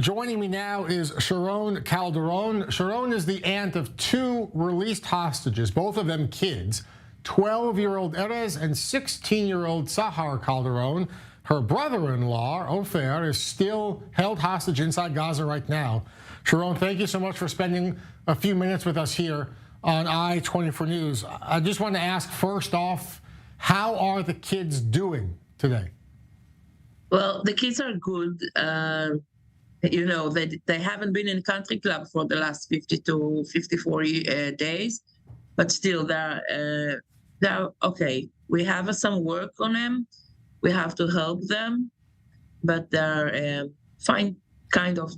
Joining me now is Sharon Calderon. Sharon is the aunt of two released hostages, both of them kids, 12-year-old Erez and 16-year-old Sahar Kalderon. Her brother-in-law, Ofer, is still held hostage inside Gaza right now. Sharon, thank you so much for spending a few minutes with us here on I-24 News. I just want to ask, first off, how are the kids doing today? Well, the kids are good. They haven't been in country club for the last 50 to 54 days, but still they're okay. We have some work on them. We have to help them, but they're fine, kind of.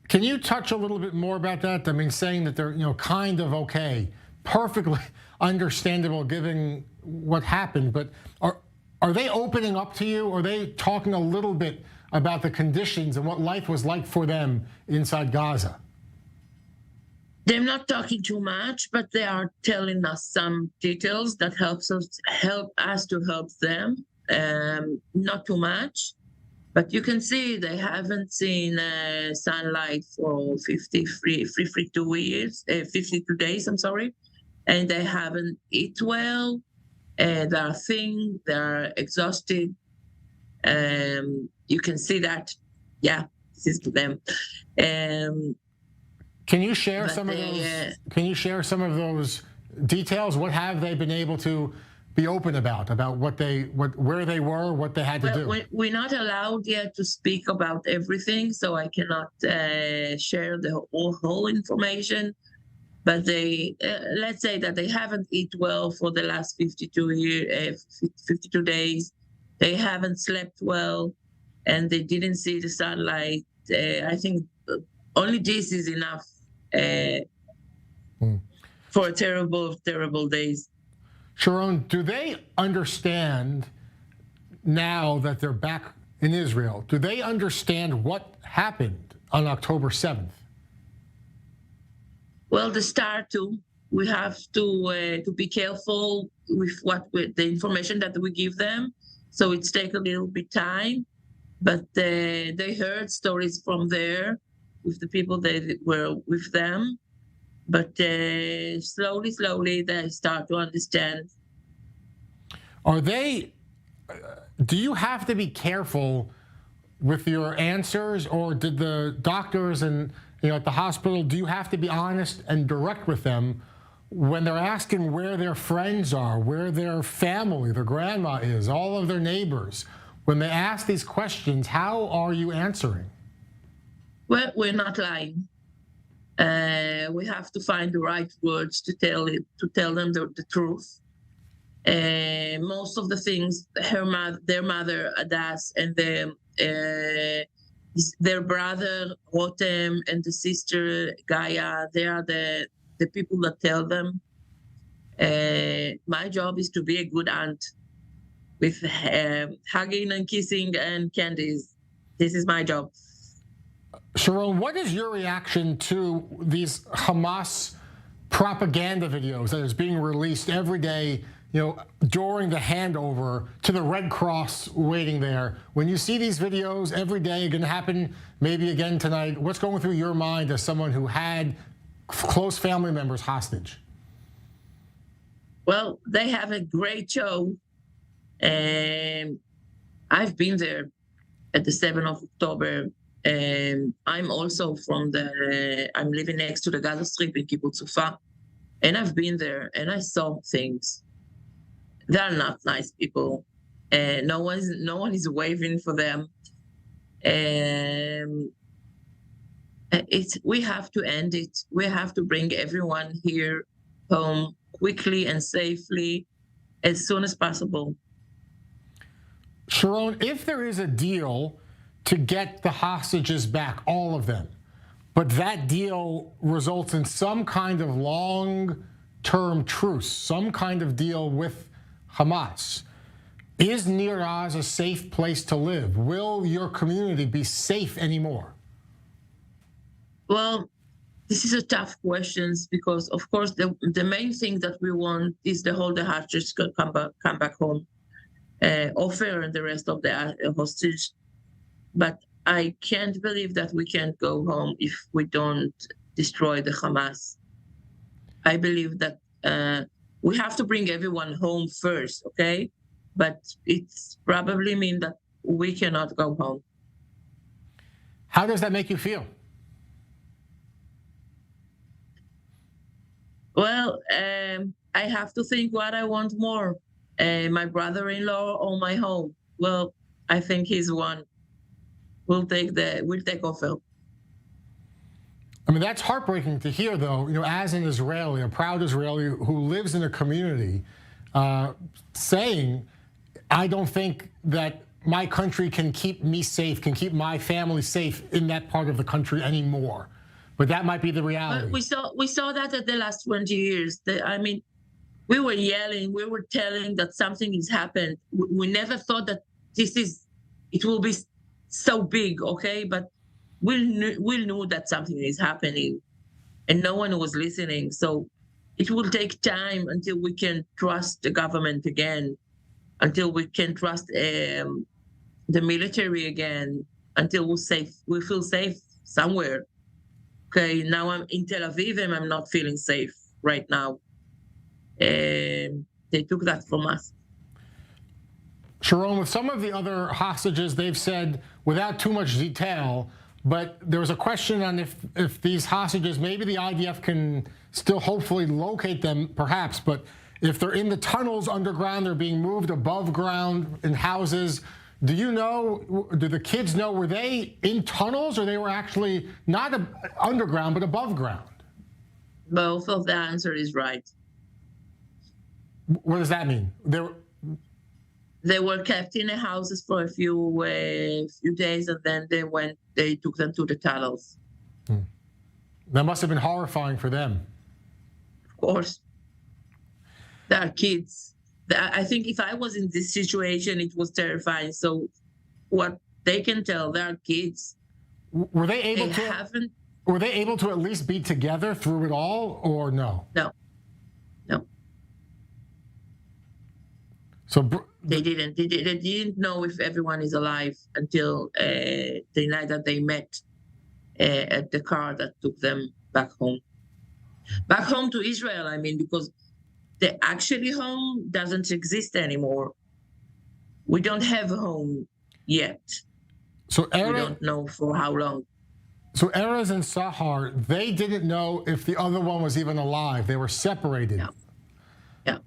Can you touch a little bit more about that? I mean, saying that they're, kind of okay, perfectly understandable given what happened, but are they opening up to you? Are they talking a little bit about the conditions and what life was like for them inside Gaza? They're not talking too much, but they are telling us some details that help us to help them. Not too much, but you can see they haven't seen sunlight for 52 years, 52 days. I'm sorry, and they haven't eat well. They're thin. They're exhausted. You can see that. Yeah, this is to them. Can you share some of those? Can you share some of those details? What have they been able to be open about where they were, what they had to do? We're not allowed yet to speak about everything, so I cannot share the whole information. But let's say that they haven't eaten well for the last 52 days. They haven't slept well, and they didn't see the sunlight. I think only this is enough for terrible days. Sharon, do they understand now that they're back in Israel? Do they understand what happened on October 7th? Well, the start to. We have to be careful with the information that we give them. So it's taken a little bit time, but they heard stories from there with the people that were with them. But slowly they start to understand. Do you have to be careful with your answers, or did the doctors and at the hospital, do you have to be honest and direct with them when they're asking where their friends are, where their family, their grandma is, all of their neighbors? When they ask these questions, how are you answering? Well, we're not lying. We have to find the right words to tell them the truth. Most of the things their mother Adas and their brother Rotem and the sister Gaia, they are the people that tell them. My job is to be a good aunt with hugging and kissing and candies. This is my job. Sharon, what is your reaction to these Hamas propaganda videos that is being released every day, during the handover to the Red Cross waiting there? When you see these videos every day, going to happen maybe again tonight, what's going through your mind as someone who had close family members hostage? Well, they have a great show. I've been there at the 7th of October. I'm also I'm living next to the Gaza Strip in Kibbutz Sufa, and I've been there and I saw things. They're not nice people. No one is waving for them. We have to end it. We have to bring everyone here home quickly and safely as soon as possible. Sharon, if there is a deal to get the hostages back, all of them, but that deal results in some kind of long-term truce, some kind of deal with Hamas, is Erez a safe place to live? Will your community be safe anymore? Well, this is a tough question because, of course, the main thing that we want is the hostages to come back home, Ofer and the rest of the hostage. But I can't believe that we can't go home if we don't destroy the Hamas. I believe that we have to bring everyone home first, okay? But it's probably mean that we cannot go home. How does that make you feel? Well, I have to think what I want more, my brother-in-law or my home. Well, I think he's one. We'll take Ofer. I mean, that's heartbreaking to hear, though, as an Israeli, a proud Israeli who lives in a community, saying, I don't think that my country can keep me safe, can keep my family safe in that part of the country anymore. But that might be the reality. We saw that at the last 20 years. We were yelling, we were telling that something has happened. We never thought that it will be so big, okay? But we knew that something is happening, and no one was listening. So it will take time until we can trust the government again, until we can trust the military again, until we feel safe somewhere. Okay, now I'm in Tel Aviv and I'm not feeling safe right now. They took that from us. Sharon, with some of the other hostages, they've said, without too much detail, but there was a question on if these hostages, maybe the IDF can still hopefully locate them, perhaps, but if they're in the tunnels underground, they're being moved above ground in houses. Do the kids know, were they in tunnels or they were actually not underground, but above ground? Both of the answer is right. What does that mean? They were kept in the houses for a few days, and then they took them to the tunnels. That must have been horrifying for them. Of course. They are kids. I think if I was in this situation, it was terrifying. So what they can tell, they are kids. Were they able to at least be together through it all, or no? No. So they didn't know if everyone is alive until the night that they met at the car that took them back home to Israel. I mean, because the actually home doesn't exist anymore. We don't have a home yet. So we don't know for how long. So Erez and Sahar, they didn't know if the other one was even alive. They were separated. Yeah.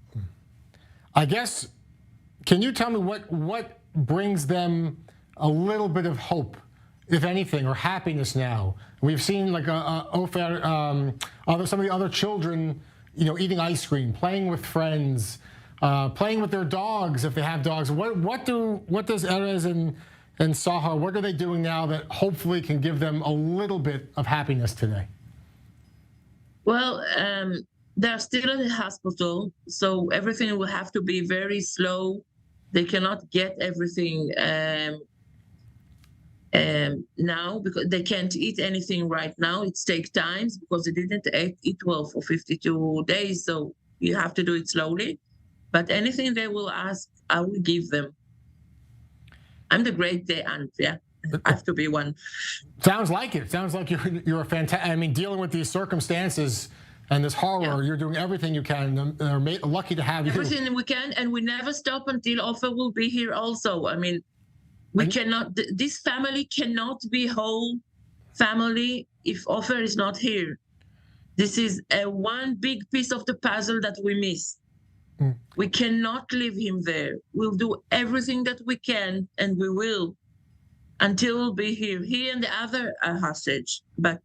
I guess, can you tell me what brings them a little bit of hope, if anything, or happiness now? We've seen like Ofer, some of the other children, eating ice cream, playing with friends, playing with their dogs if they have dogs. What does Erez and Sahar, what are they doing now that hopefully can give them a little bit of happiness today? Well, they're still in the hospital, so everything will have to be very slow. They cannot get everything now because they can't eat anything right now. It takes time because they didn't eat well for 52 days, so you have to do it slowly. But anything they will ask, I will give them. I'm the great aunt, yeah. I have to be one. Sounds like it. Sounds like you're a fantastic. I mean, dealing with these circumstances and this horror, you're doing everything you can. They're lucky to have you. Everything we can, and we never stop until Ofer will be here also. I mean, we cannot, this family cannot be whole family if Ofer is not here. This is one big piece of the puzzle that we miss. We cannot leave him there. We'll do everything that we can, and we will, until he'll be here. He and the other are hostage, but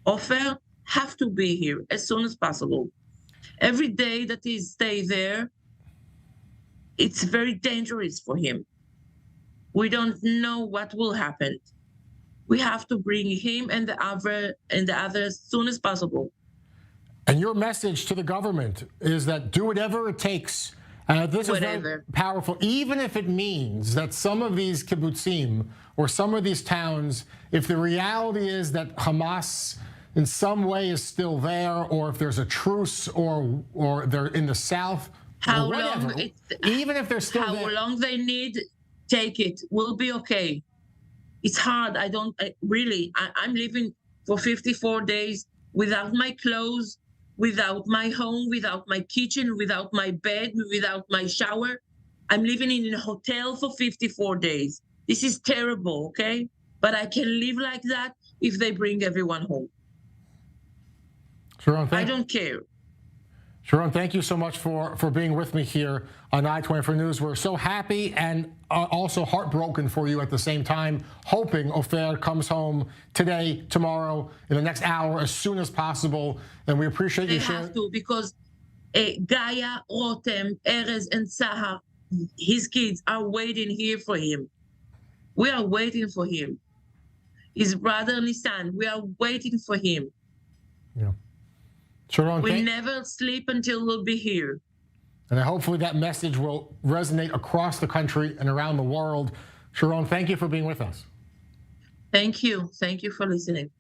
Ofer have to be here as soon as possible. Every day that he stays there, it's very dangerous for him. We don't know what will happen. We have to bring him and the other as soon as possible. And your message to the government is that do whatever it takes. This is very powerful, even if it means that some of these kibbutzim or some of these towns, if the reality is that Hamas in some way is still there, or if there's a truce, or they're in the south, how or whatever, long even if they're still there. How long they need, take it. We'll be okay. It's hard. I'm living for 54 days without my clothes, without my home, without my kitchen, without my bed, without my shower. I'm living in a hotel for 54 days. This is terrible, okay? But I can live like that if they bring everyone home. Sharon, I don't care. Sharon, thank you so much for being with me here on I-24 News. We're so happy and also heartbroken for you at the same time, hoping Ofer comes home today, tomorrow, in the next hour, as soon as possible. And we appreciate you sharing. They have to, because Gaia, Rotem, Erez, and Sahar, his kids are waiting here for him. We are waiting for him. His brother Nissan, we are waiting for him. Yeah. Sharon, we never sleep until we'll be here. And hopefully that message will resonate across the country and around the world. Sharon, thank you for being with us. Thank you. Thank you for listening.